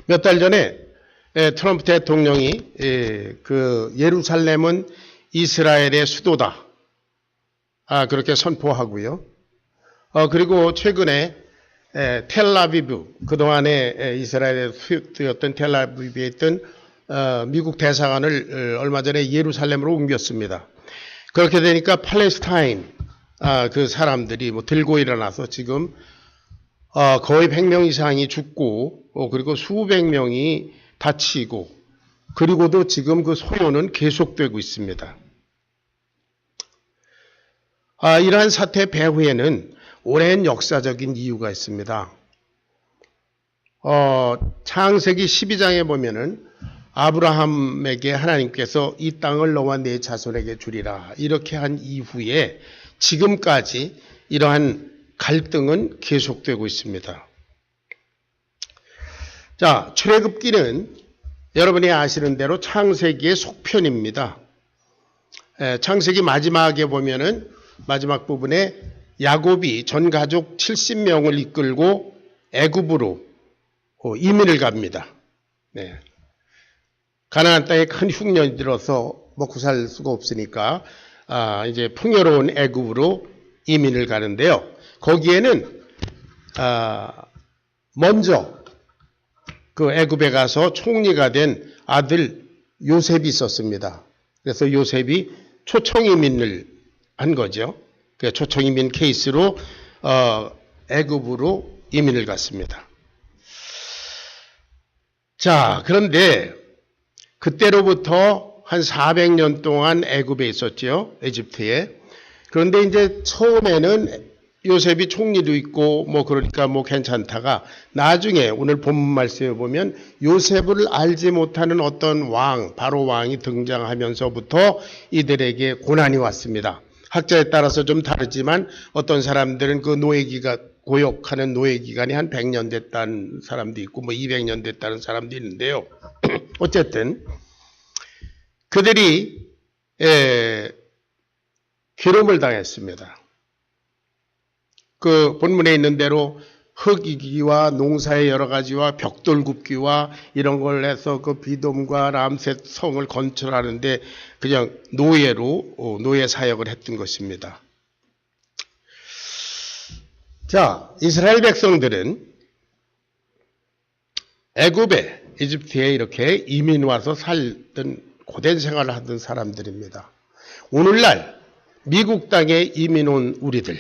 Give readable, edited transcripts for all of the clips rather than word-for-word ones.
몇 달 전에 트럼프 대통령이 그 예루살렘은 이스라엘의 수도다. 그렇게 선포하고요. 그리고 최근에 텔아비브, 그동안에 이스라엘의 수도였던 텔아비브에 있던 미국 대사관을 얼마 전에 예루살렘으로 옮겼습니다. 그렇게 되니까 팔레스타인 그 사람들이 뭐 들고 일어나서 지금 거의 100명 이상이 죽고 그리고 수백 명이 다치고 그리고도 지금 그 소요는 계속되고 있습니다. 이러한 사태 배후에는 오랜 역사적인 이유가 있습니다. 창세기 12장에 보면은 아브라함에게 하나님께서 이 땅을 너와 네 자손에게 주리라 이렇게 한 이후에 지금까지 이러한 갈등은 계속되고 있습니다. 자, 출애굽기는 여러분이 아시는 대로 창세기의 속편입니다. 창세기 마지막에 보면은 마지막 부분에 야곱이 전 가족 70명을 이끌고 애굽으로 이민을 갑니다. 가나안 땅에 큰 흉년이 들어서 먹고 살 수가 없으니까 이제 풍요로운 애굽으로 이민을 가는데요. 거기에는 먼저 그 애굽에 가서 총리가 된 아들 요셉이 있었습니다. 그래서 요셉이 초청 이민을 한 거죠. 그 초청 이민 케이스로 애굽으로 이민을 갔습니다. 자, 그런데 그때로부터 한 400년 동안 애굽에 있었죠. 에집트에. 그런데 이제 처음에는 요셉이 총리도 있고 뭐 그러니까 뭐 괜찮다가 나중에 오늘 본문 말씀에 보면 요셉을 알지 못하는 어떤 왕, 바로 왕이 등장하면서부터 이들에게 고난이 왔습니다. 학자에 따라서 좀 다르지만 어떤 사람들은 그 고역하는 노예 기간이 한 100년 됐다는 사람도 있고 뭐 200년 됐다는 사람도 있는데요. 어쨌든 그들이 괴로움을 당했습니다. 그 본문에 있는 대로 흙이기와 농사의 여러 가지와 벽돌 굽기와 이런 걸 해서 그 비돔과 람셋 성을 건축하는데 그냥 노예 사역을 했던 것입니다. 자, 이스라엘 백성들은 애굽에 이집트에 이렇게 이민 와서 살던 고된 생활을 하던 사람들입니다. 오늘날 미국 땅에 이민 온 우리들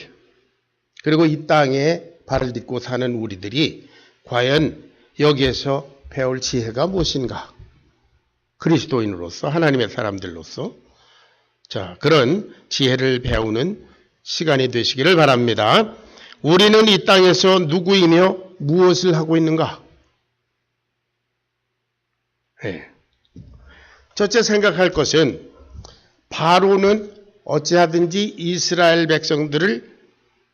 그리고 이 땅에 발을 딛고 사는 우리들이 과연 여기에서 배울 지혜가 무엇인가? 그리스도인으로서 하나님의 사람들로서 자, 그런 지혜를 배우는 시간이 되시기를 바랍니다. 우리는 이 땅에서 누구이며 무엇을 하고 있는가? 첫째 생각할 것은 바로는 어찌하든지 이스라엘 백성들을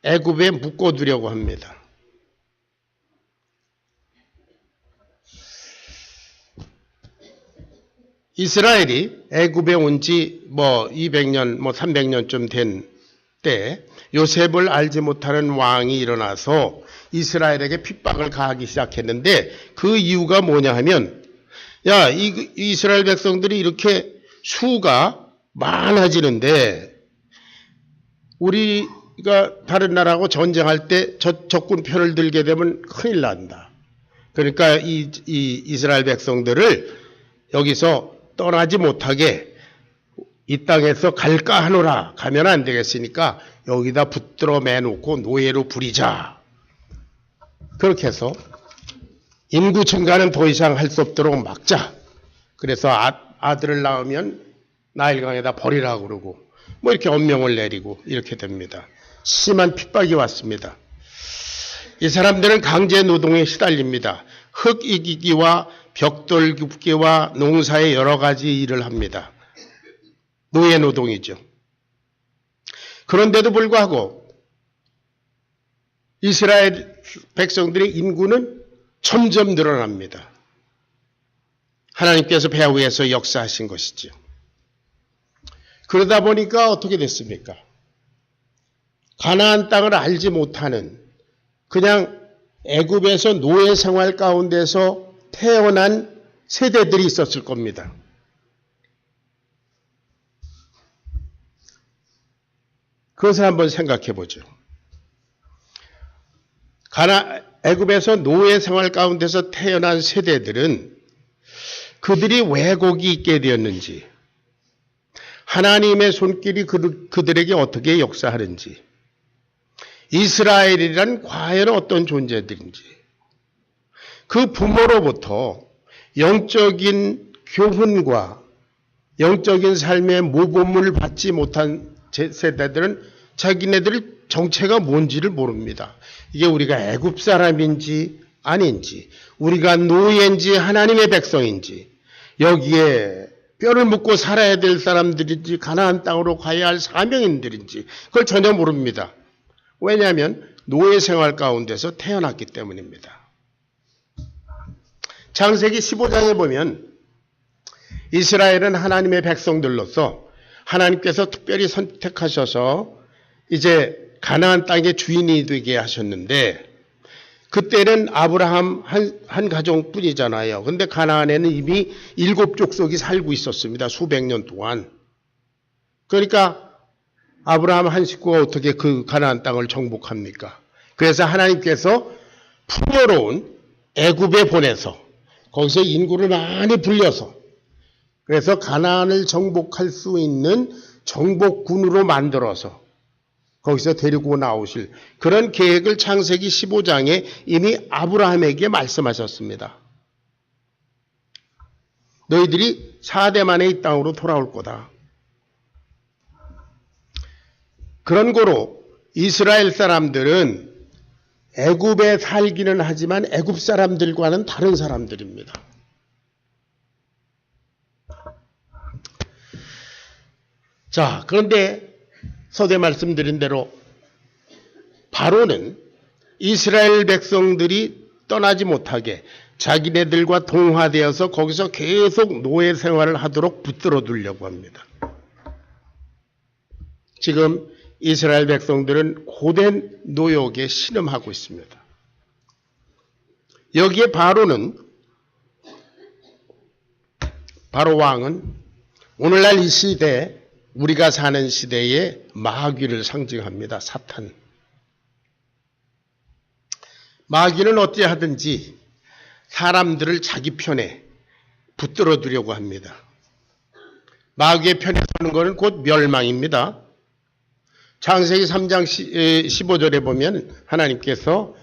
애굽에 묶어두려고 합니다. 이스라엘이 애굽에 온 지 뭐 200년, 뭐 300년쯤 된 때 요셉을 알지 못하는 왕이 일어나서 이스라엘에게 핍박을 가하기 시작했는데 그 이유가 뭐냐 하면 야, 이스라엘 백성들이 이렇게 수가 많아지는데 우리가 다른 나라하고 전쟁할 때 적군 편을 들게 되면 큰일 난다. 그러니까 이 이스라엘 백성들을 여기서 떠나지 못하게 이 땅에서 갈까 하노라. 가면 안 되겠으니까 여기다 붙들어 매놓고 노예로 부리자. 그렇게 해서 인구 증가는 더 이상 할 수 없도록 막자. 그래서 아들을 낳으면 나일강에다 버리라고 그러고 뭐 이렇게 엄명을 내리고 이렇게 됩니다. 심한 핍박이 왔습니다. 이 사람들은 강제 노동에 시달립니다. 흙 이기기와 벽돌 굽기와 농사의 여러 가지 일을 합니다. 노예 노동이죠. 그런데도 불구하고 이스라엘 백성들의 인구는 점점 늘어납니다. 하나님께서 배후에서 역사하신 것이죠. 그러다 보니까 어떻게 됐습니까? 가나안 땅을 알지 못하는 그냥 애굽에서 노예 생활 가운데서 태어난 세대들이 있었을 겁니다. 그것을 한번 생각해 보죠. 애굽에서 노예 생활 가운데서 태어난 세대들은 그들이 왜 거기 있게 되었는지, 하나님의 손길이 그들에게 어떻게 역사하는지, 이스라엘이란 과연 어떤 존재들인지, 그 부모로부터 영적인 교훈과 영적인 삶의 모범을 받지 못한 세대들은 자기네들 정체가 뭔지를 모릅니다. 이게 우리가 애굽 사람인지 아닌지, 우리가 노예인지 하나님의 백성인지, 여기에 뼈를 묻고 살아야 될 사람들인지 가나안 땅으로 가야 할 사명인들인지 그걸 전혀 모릅니다. 왜냐하면 노예 생활 가운데서 태어났기 때문입니다. 창세기 15장에 보면 이스라엘은 하나님의 백성들로서 하나님께서 특별히 선택하셔서 이제 가나안 땅의 주인이 되게 하셨는데, 그때는 아브라함 한 가정뿐이잖아요. 그런데 가나안에는 이미 7족속이 살고 있었습니다. 수백 년 동안. 그러니까 아브라함 한 식구가 어떻게 그 가나안 땅을 정복합니까? 그래서 하나님께서 풍요로운 애굽에 보내서 거기서 인구를 많이 불려서, 그래서 가나안을 정복할 수 있는 정복군으로 만들어서 거기서 데리고 나오실 그런 계획을 창세기 15장에 이미 아브라함에게 말씀하셨습니다. 너희들이 4대 만에 이 땅으로 돌아올 거다. 그런 거로 이스라엘 사람들은 애굽에 살기는 하지만 애굽 사람들과는 다른 사람들입니다. 자, 그런데 서두에 말씀드린 대로 바로는 이스라엘 백성들이 떠나지 못하게 자기네들과 동화되어서 거기서 계속 노예 생활을 하도록 붙들어 두려고 합니다. 지금 이스라엘 백성들은 고된 노역에 신음하고 있습니다. 여기에 바로 왕은 오늘날 이 시대, 우리가 사는 시대의 마귀를 상징합니다. 사탄. 마귀는 어찌하든지 사람들을 자기 편에 붙들어 두려고 합니다. 마귀의 편에 서는 것은 곧 멸망입니다. 창세기 3장 15절에 보면 하나님께서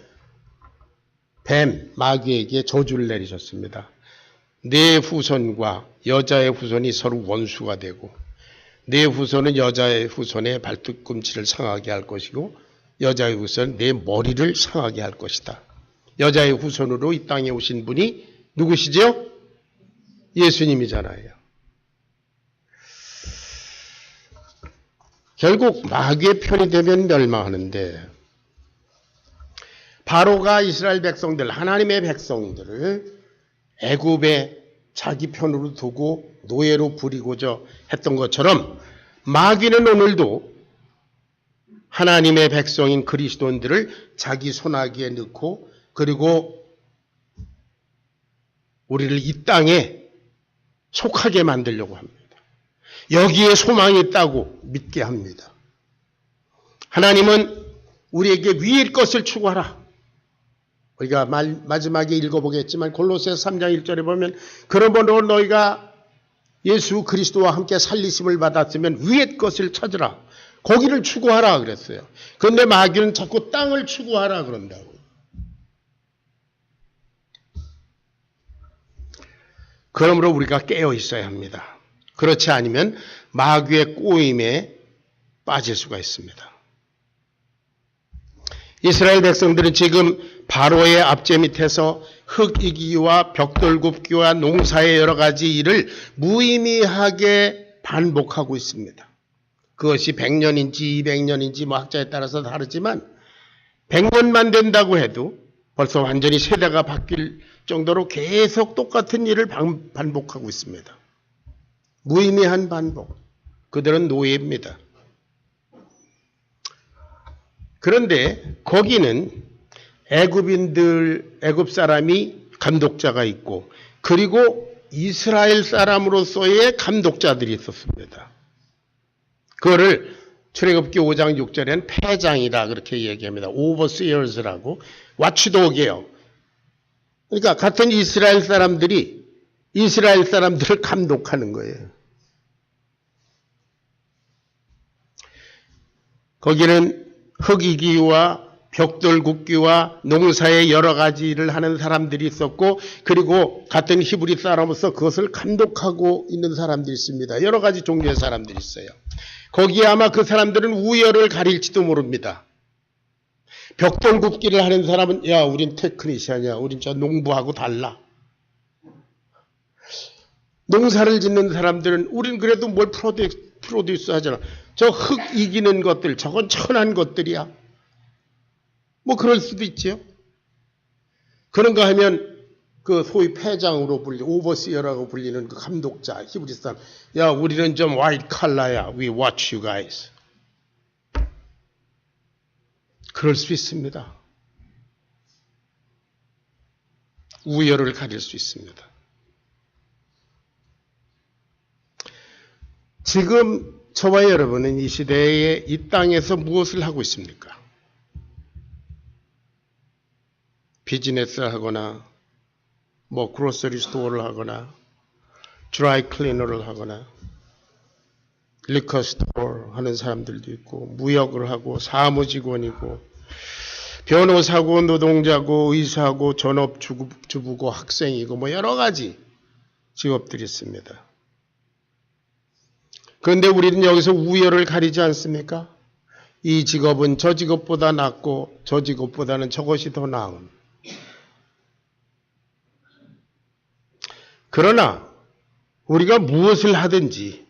마귀에게 저주를 내리셨습니다. 내 후손과 여자의 후손이 서로 원수가 되고, 내 후손은 여자의 후손의 발뒤꿈치를 상하게 할 것이고, 여자의 후손은 내 머리를 상하게 할 것이다. 여자의 후손으로 이 땅에 오신 분이 누구시죠? 예수님이잖아요. 결국 마귀의 편이 되면 멸망하는데, 바로가 이스라엘 백성들, 하나님의 백성들을 애굽에 자기 편으로 두고 노예로 부리고자 했던 것처럼 마귀는 오늘도 하나님의 백성인 그리스도인들을 자기 손아귀에 넣고, 그리고 우리를 이 땅에 속하게 만들려고 합니다. 여기에 소망이 있다고 믿게 합니다. 하나님은 우리에게 위의 것을 추구하라. 우리가 마지막에 읽어보겠지만 골로새서 3장 1절에 보면 그러므로 너희가 예수 그리스도와 함께 살리심을 받았으면 위의 것을 찾으라. 거기를 추구하라 그랬어요. 그런데 마귀는 자꾸 땅을 추구하라 그런다고. 그러므로 우리가 깨어 있어야 합니다. 그렇지 않으면 마귀의 꼬임에 빠질 수가 있습니다. 이스라엘 백성들은 지금 바로의 압제 밑에서 흙 이기와 벽돌 굽기와 농사의 여러 가지 일을 무의미하게 반복하고 있습니다. 그것이 100년인지 200년인지 학자에 따라서 다르지만 100년만 된다고 해도 벌써 완전히 세대가 바뀔 정도로 계속 똑같은 일을 반복하고 있습니다. 무의미한 반복. 그들은 노예입니다. 그런데 거기는 애굽 사람이 감독자가 있고 그리고 이스라엘 사람으로서의 감독자들이 있었습니다. 그거를 출애굽기 5장 6절에는 패장이다 그렇게 얘기합니다. overseers라고 watchdog이에요. 그러니까 같은 이스라엘 사람들이 이스라엘 사람들을 감독하는 거예요. 거기는 흙이기와 벽돌 굽기와 농사의 여러 가지를 하는 사람들이 있었고 그리고 같은 히브리 사람으로서 그것을 감독하고 있는 사람들이 있습니다. 여러 가지 종류의 사람들이 있어요. 거기에 아마 그 사람들은 우열을 가릴지도 모릅니다. 벽돌 굽기를 하는 사람은 야 우린 테크니션이야. 우린 저 농부하고 달라. 농사를 짓는 사람들은 우린 그래도 뭘 프로듀스 하잖아. 저 흙 이기는 것들 저건 천한 것들이야. 뭐 그럴 수도 있지요. 그런가 하면 그 소위 패장으로 오버시어라고 불리는 그 감독자 히브리 사람 야 우리는 좀 화이트 칼라야. We watch you guys. 그럴 수 있습니다. 우열을 가릴 수 있습니다. 지금 저와 여러분은 이 시대에 이 땅에서 무엇을 하고 있습니까? 비즈니스를 하거나 뭐 그로서리 스토어를 하거나 드라이 클리너를 하거나 리커 스토어 하는 사람들도 있고 무역을 하고 사무직원이고 변호사고 노동자고 의사고 전업주부고 학생이고 뭐 여러 가지 직업들이 있습니다. 그런데 우리는 여기서 우열을 가리지 않습니까? 이 직업은 저 직업보다 낫고 저 직업보다는 저것이 더 나은. 그러나 우리가 무엇을 하든지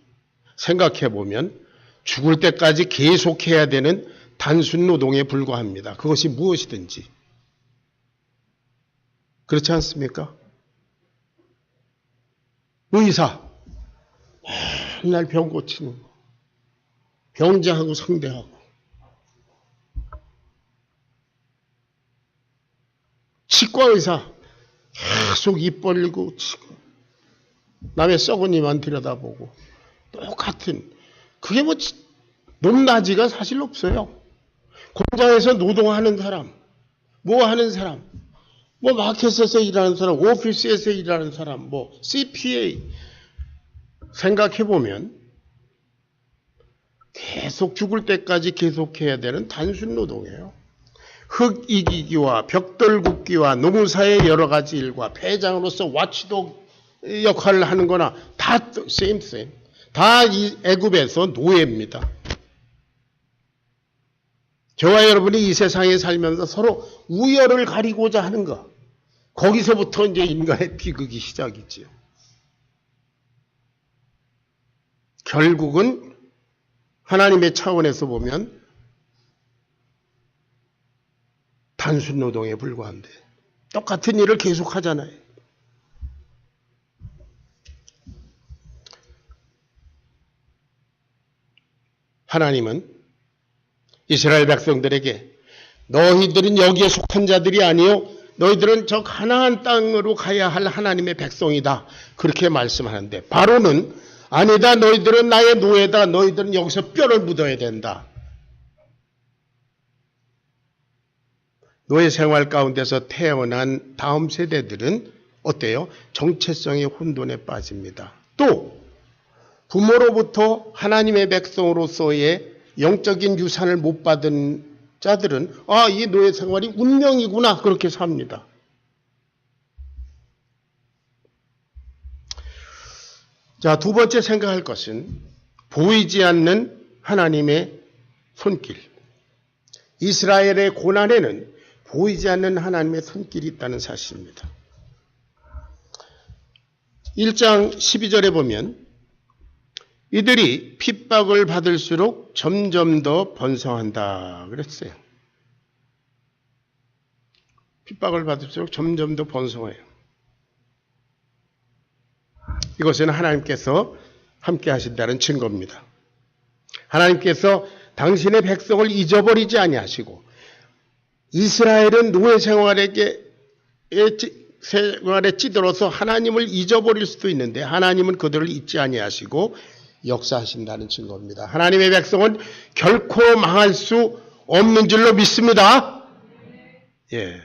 생각해 보면 죽을 때까지 계속해야 되는 단순 노동에 불과합니다. 그것이 무엇이든지. 그렇지 않습니까? 의사. 맨날 병 고치는 거. 병자하고 상대하고. 치과의사. 계속 입 벌리고 치고. 남의 썩은 이만 들여다보고. 똑같은. 그게 뭐 높낮이가 사실 없어요. 공장에서 노동하는 사람. 뭐 하는 사람. 뭐 마켓에서 일하는 사람. 오피스에서 일하는 사람. 뭐 CPA. 생각해보면 계속 죽을 때까지 계속해야 되는 단순 노동이에요. 흙 이기기와 벽돌 굽기와 농사의 여러 가지 일과 패장으로서 와치독 역할을 하는 거나 다 same. 다 이 애굽에서 노예입니다. 저와 여러분이 이 세상에 살면서 서로 우열을 가리고자 하는 것. 거기서부터 이제 인간의 비극이 시작이지요. 결국은 하나님의 차원에서 보면 단순 노동에 불과한데 똑같은 일을 계속 하잖아요. 하나님은 이스라엘 백성들에게 너희들은 여기에 속한 자들이 아니요 너희들은 저 가나안 땅으로 가야 할 하나님의 백성이다. 그렇게 말씀하는데 바로는 아니다. 너희들은 나의 노예다. 너희들은 여기서 뼈를 묻어야 된다. 노예 생활 가운데서 태어난 다음 세대들은 어때요? 정체성의 혼돈에 빠집니다. 또 부모로부터 하나님의 백성으로서의 영적인 유산을 못 받은 자들은 이 노예 생활이 운명이구나 그렇게 삽니다. 자, 두 번째 생각할 것은 보이지 않는 하나님의 손길. 이스라엘의 고난에는 보이지 않는 하나님의 손길이 있다는 사실입니다. 1장 12절에 보면 이들이 핍박을 받을수록 점점 더 번성한다 그랬어요. 핍박을 받을수록 점점 더 번성해요. 이것은 하나님께서 함께 하신다는 증거입니다. 하나님께서 당신의 백성을 잊어버리지 아니하시고 이스라엘은 노예 생활에게 생활에 찌들어서 하나님을 잊어버릴 수도 있는데 하나님은 그들을 잊지 아니하시고 역사하신다는 증거입니다. 하나님의 백성은 결코 망할 수 없는 줄로 믿습니다. 예.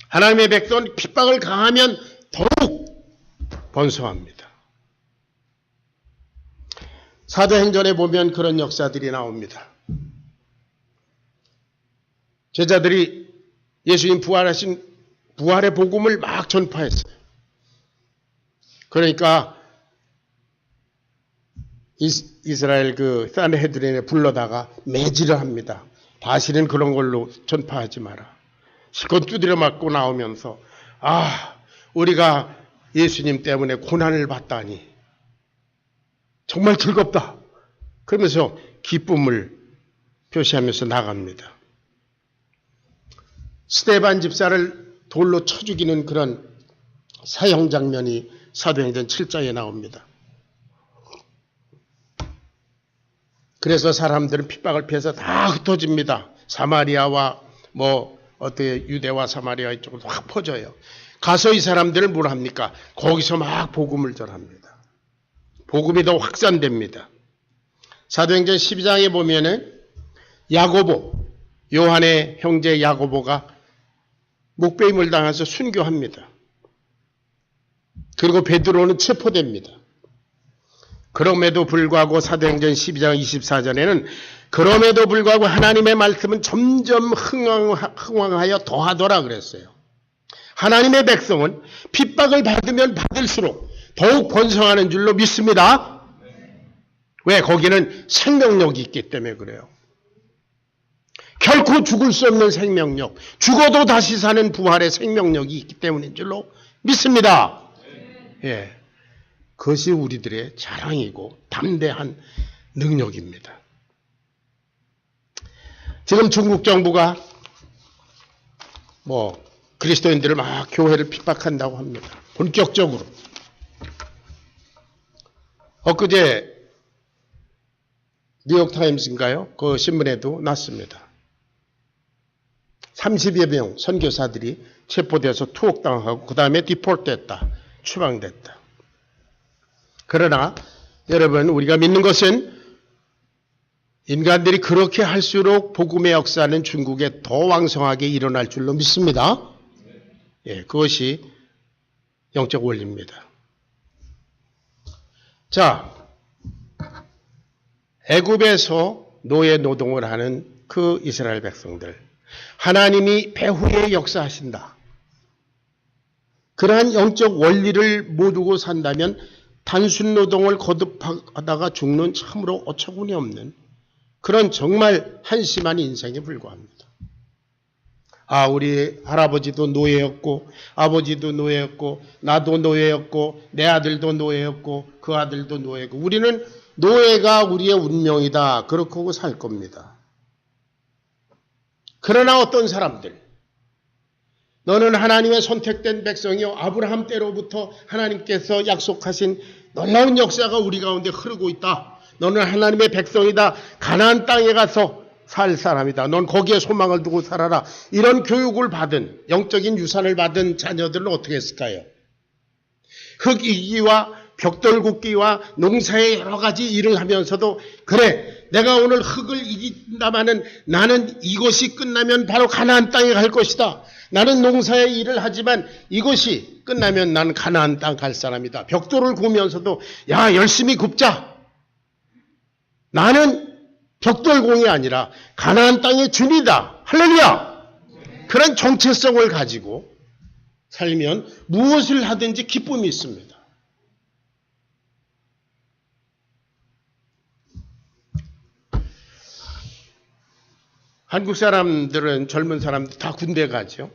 하나님의 백성은 핍박을 강하면 더욱 번성합니다. 사도행전에 보면 그런 역사들이 나옵니다. 제자들이 예수님 부활의 복음을 막 전파했어요. 그러니까 이스라엘 그 산헤드린에 불러다가 매질을 합니다. 다시는 그런 걸로 전파하지 마라. 실컷 두드려 맞고 나오면서 우리가 예수님 때문에 고난을 받다니 정말 즐겁다. 그러면서 기쁨을 표시하면서 나갑니다. 스데반 집사를 돌로 쳐 죽이는 그런 사형 장면이 사도행전 7장에 나옵니다. 그래서 사람들은 핍박을 피해서 다 흩어집니다. 사마리아와 어떻게 유대와 사마리아 이쪽으로 확 퍼져요. 가서 이 사람들을 뭘 합니까? 거기서 막 복음을 전합니다. 복음이 더 확산됩니다. 사도행전 12장에 보면은 야고보, 요한의 형제 야고보가 목베임을 당해서 순교합니다. 그리고 베드로는 체포됩니다. 그럼에도 불구하고 사도행전 12장 24절에는 그럼에도 불구하고 하나님의 말씀은 점점 흥왕하여 더하더라 그랬어요. 하나님의 백성은 핍박을 받으면 받을수록 더욱 번성하는 줄로 믿습니다. 왜? 거기는 생명력이 있기 때문에 그래요. 결코 죽을 수 없는 생명력, 죽어도 다시 사는 부활의 생명력이 있기 때문인 줄로 믿습니다. 예, 그것이 우리들의 자랑이고 담대한 능력입니다. 지금 중국 정부가 그리스도인들을 막 교회를 핍박한다고 합니다. 본격적으로. 엊그제 뉴욕타임스인가요? 그 신문에도 났습니다. 30여 명 선교사들이 체포돼서 투옥당하고 그 다음에 디폴트했다. 추방됐다. 그러나 여러분, 우리가 믿는 것은 인간들이 그렇게 할수록 복음의 역사는 중국에 더 왕성하게 일어날 줄로 믿습니다. 예, 그것이 영적 원리입니다. 자, 애굽에서 노예 노동을 하는 그 이스라엘 백성들, 하나님이 배후에 역사하신다. 그러한 영적 원리를 모르고 산다면 단순 노동을 거듭하다가 죽는 참으로 어처구니 없는 그런 정말 한심한 인생에 불과합니다. 우리 할아버지도 노예였고 아버지도 노예였고 나도 노예였고 내 아들도 노예였고 그 아들도 노예고 우리는 노예가 우리의 운명이다. 그렇게 하고 살 겁니다. 그러나 어떤 사람들, 너는 하나님의 선택된 백성이요 아브라함 때로부터 하나님께서 약속하신 놀라운 역사가 우리 가운데 흐르고 있다. 너는 하나님의 백성이다. 가나안 땅에 가서 살 사람이다. 넌 거기에 소망을 두고 살아라. 이런 교육을 받은, 영적인 유산을 받은 자녀들은 어떻게 했을까요? 흙 이기와 벽돌 굽기와 농사의 여러 가지 일을 하면서도 그래, 내가 오늘 흙을 이긴다마는 나는 이것이 끝나면 바로 가나안 땅에 갈 것이다. 나는 농사의 일을 하지만 이것이 끝나면 나는 가나안 땅 갈 사람이다. 벽돌을 구우면서도 야, 열심히 굽자. 나는 벽돌공이 아니라 가나안 땅의 주인이다. 할렐루야. 그런 정체성을 가지고 살면 무엇을 하든지 기쁨이 있습니다. 한국 사람들은, 젊은 사람들 다 군대 가죠.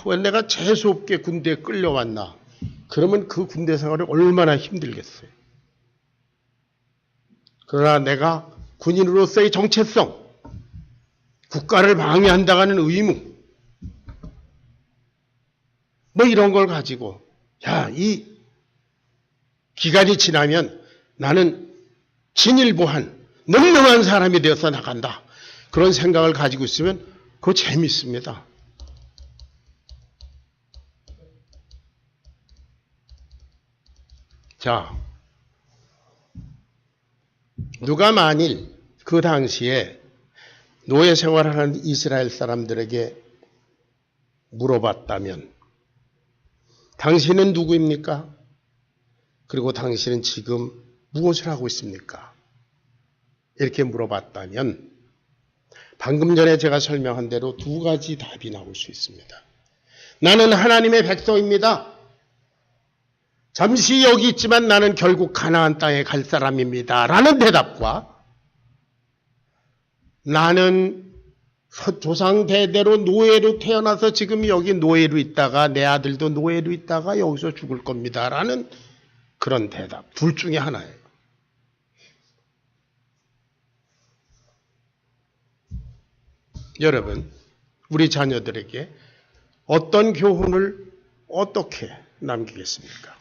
왜 내가 재수없게 군대에 끌려왔나. 그러면 그 군대 생활이 얼마나 힘들겠어요. 그러나 내가 군인으로서의 정체성, 국가를 방해한다는 의무, 이런 걸 가지고 이 기간이 지나면 나는 진일보한 늠름한 사람이 되어서 나간다. 그런 생각을 가지고 있으면 그거 재밌습니다. 자, 누가 만일 그 당시에 노예 생활을 하는 이스라엘 사람들에게 물어봤다면 당신은 누구입니까? 그리고 당신은 지금 무엇을 하고 있습니까? 이렇게 물어봤다면 방금 전에 제가 설명한 대로 두 가지 답이 나올 수 있습니다. 나는 하나님의 백성입니다. 잠시 여기 있지만 나는 결국 가나안 땅에 갈 사람입니다. 라는 대답과 나는 조상 대대로 노예로 태어나서 지금 여기 노예로 있다가 내 아들도 노예로 있다가 여기서 죽을 겁니다. 라는 그런 대답. 둘 중에 하나예요. 여러분, 우리 자녀들에게 어떤 교훈을 어떻게 남기겠습니까?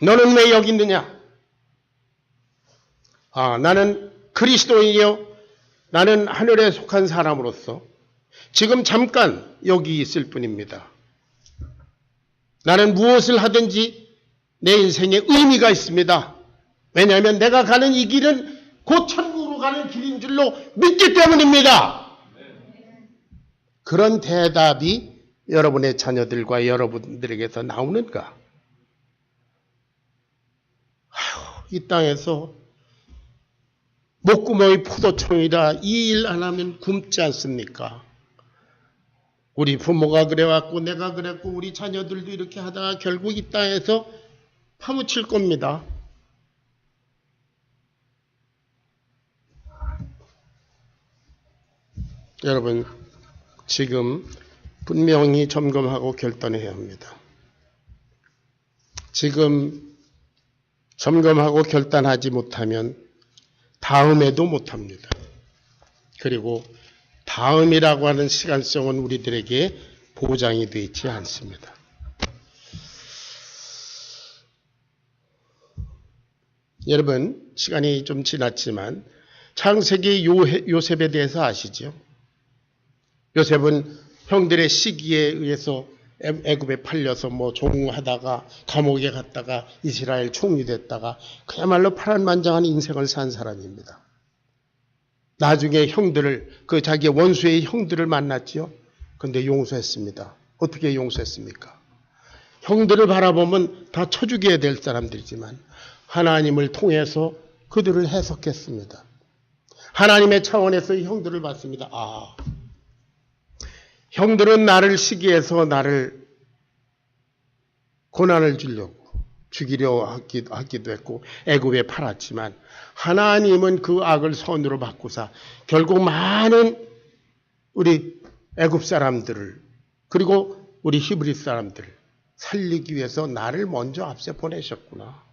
너는 왜 여기 있느냐? 나는 그리스도인이요. 나는 하늘에 속한 사람으로서 지금 잠깐 여기 있을 뿐입니다. 나는 무엇을 하든지 내 인생에 의미가 있습니다. 왜냐하면 내가 가는 이 길은 곧 천국으로 가는 길인 줄로 믿기 때문입니다. 그런 대답이 여러분의 자녀들과 여러분들에게서 나오는가? 이 땅에서 목구멍이 포도청이라 이 일 안 하면 굶지 않습니까? 우리 부모가 그래왔고 내가 그랬고 우리 자녀들도 이렇게 하다가 결국 이 땅에서 파묻힐 겁니다. 여러분, 지금 분명히 점검하고 결단해야 합니다. 지금 점검하고 결단하지 못하면 다음에도 못합니다. 그리고 다음이라고 하는 시간성은 우리들에게 보장이 되어 있지 않습니다. 여러분, 시간이 좀 지났지만 창세기 요셉에 대해서 아시죠? 요셉은 형들의 시기에 의해서 애굽에 팔려서 종하다가 감옥에 갔다가 이스라엘 총리 됐다가 그야말로 파란만장한 인생을 산 사람입니다. 나중에 자기 원수의 형들을 만났지요. 그런데 용서했습니다. 어떻게 용서했습니까? 형들을 바라보면 다 쳐 죽여야 될 사람들이지만 하나님을 통해서 그들을 해석했습니다. 하나님의 차원에서 이 형들을 봤습니다. 형들은 나를 시기해서 나를 고난을 주려고 죽이려 하기도 했고 애굽에 팔았지만 하나님은 그 악을 선으로 바꾸사 결국 많은 우리 애굽 사람들을 그리고 우리 히브리 사람들을 살리기 위해서 나를 먼저 앞서 보내셨구나.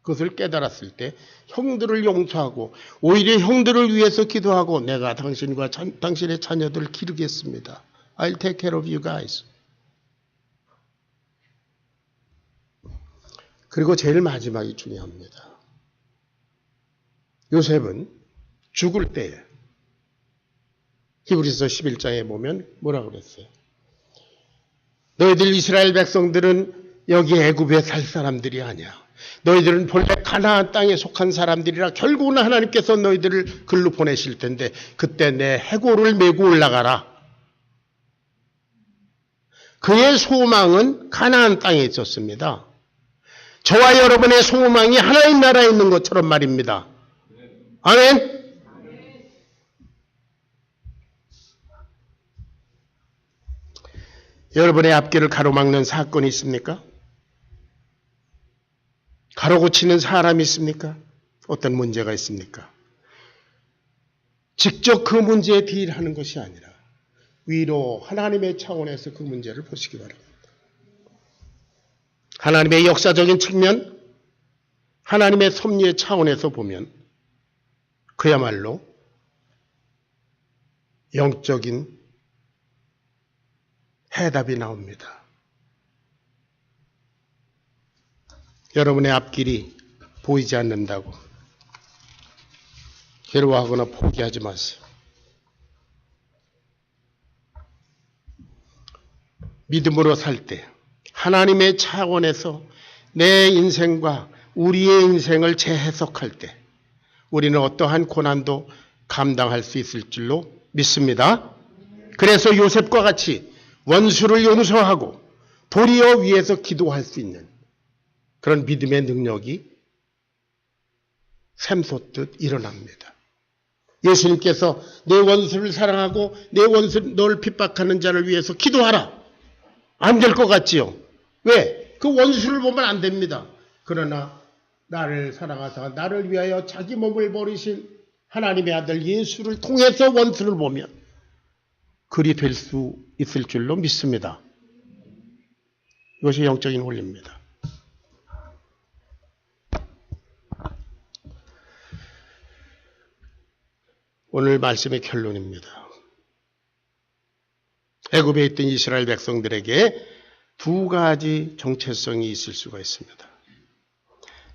그것을 깨달았을 때 형들을 용서하고 오히려 형들을 위해서 기도하고 내가 당신과 당신의 자녀들을 기르겠습니다. I'll take care of you guys. 그리고 제일 마지막이 중요합니다. 요셉은 죽을 때에 히브리서 11장에 보면 뭐라 그랬어요? 너희들 이스라엘 백성들은 여기 애굽에 살 사람들이 아니야. 너희들은 본래 가나안 땅에 속한 사람들이라 결국은 하나님께서 너희들을 글로 보내실 텐데 그때 내 해골을 메고 올라가라. 그의 소망은 가나안 땅에 있었습니다. 저와 여러분의 소망이 하나님 나라에 있는 것처럼 말입니다. 아멘? 여러분의 앞길을 가로막는 사건이 있습니까? 가로고치는 사람이 있습니까? 어떤 문제가 있습니까? 직접 그 문제에 딜하는 것이 아니라 위로 하나님의 차원에서 그 문제를 보시기 바랍니다. 하나님의 역사적인 측면, 하나님의 섭리의 차원에서 보면 그야말로 영적인 해답이 나옵니다. 여러분의 앞길이 보이지 않는다고 괴로워하거나 포기하지 마세요. 믿음으로 살 때 하나님의 차원에서 내 인생과 우리의 인생을 재해석할 때 우리는 어떠한 고난도 감당할 수 있을 줄로 믿습니다. 그래서 요셉과 같이 원수를 용서하고 도리어 위해서 기도할 수 있는 그런 믿음의 능력이 샘솟듯 일어납니다. 예수님께서 내 원수를 사랑하고 내 원수 널 핍박하는 자를 위해서 기도하라. 안 될 것 같지요? 왜? 그 원수를 보면 안 됩니다. 그러나 나를 사랑하사 나를 위하여 자기 몸을 버리신 하나님의 아들 예수를 통해서 원수를 보면 그리 될 수 있을 줄로 믿습니다. 이것이 영적인 원리입니다. 오늘 말씀의 결론입니다. 애굽에 있던 이스라엘 백성들에게 두 가지 정체성이 있을 수가 있습니다.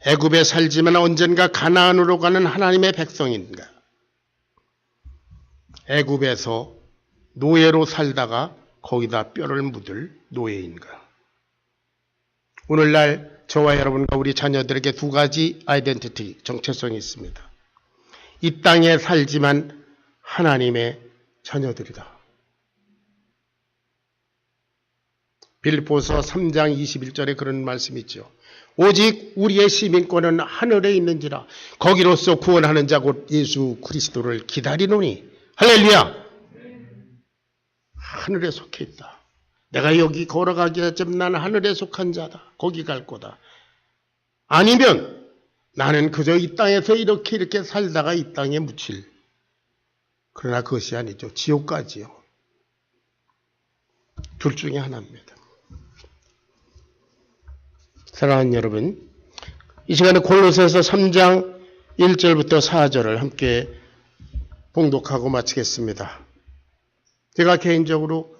애굽에 살지만 언젠가 가나안으로 가는 하나님의 백성인가? 애굽에서 노예로 살다가 거기다 뼈를 묻을 노예인가? 오늘날 저와 여러분과 우리 자녀들에게 두 가지 아이덴티티, 정체성이 있습니다. 이 땅에 살지만 하나님의 자녀들이다. 빌립보서 3장 21절에 그런 말씀이 있죠. 오직 우리의 시민권은 하늘에 있는지라 거기로서 구원하는 자 곧 예수 그리스도를 기다리노니. 할렐루야. 하늘에 속해 있다. 내가 여기 걸어가기가 좀 나는 하늘에 속한 자다. 거기 갈 거다. 아니면 나는 그저 이 땅에서 이렇게 살다가 이 땅에 묻힐. 그러나 그것이 아니죠. 지옥까지요. 둘 중에 하나입니다. 사랑하는 여러분, 이 시간에 골로새서 3장 1절부터 4절을 함께 봉독하고 마치겠습니다. 제가 개인적으로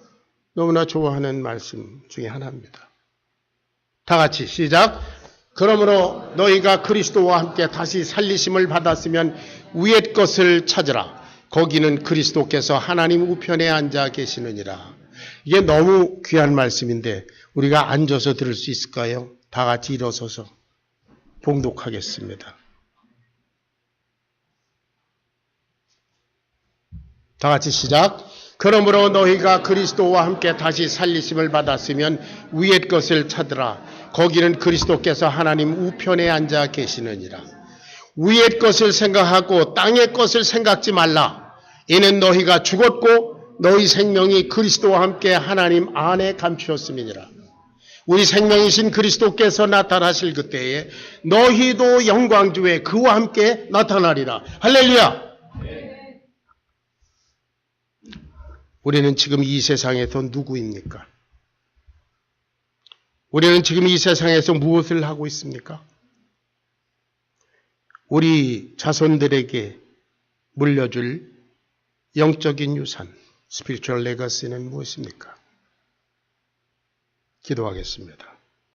너무나 좋아하는 말씀 중에 하나입니다. 다 같이 시작. 그러므로 너희가 그리스도와 함께 다시 살리심을 받았으면 위의 것을 찾으라. 거기는 그리스도께서 하나님 우편에 앉아 계시느니라. 이게 너무 귀한 말씀인데 우리가 앉아서 들을 수 있을까요? 다 같이 일어서서 봉독하겠습니다. 다 같이 시작. 그러므로 너희가 그리스도와 함께 다시 살리심을 받았으면 위의 것을 찾으라. 거기는 그리스도께서 하나님 우편에 앉아 계시느니라. 위의 것을 생각하고 땅의 것을 생각지 말라. 이는 너희가 죽었고 너희 생명이 그리스도와 함께 하나님 안에 감추었음이니라. 우리 생명이신 그리스도께서 나타나실 그때에 너희도 영광 주에 그와 함께 나타나리라. 할렐루야. 우리는 지금 이 세상에서 누구입니까? 우리는 지금 이 세상에서 무엇을 하고 있습니까? 우리 자손들에게 물려줄 영적인 유산, spiritual legacy는 무엇입니까? 기도하겠습니다.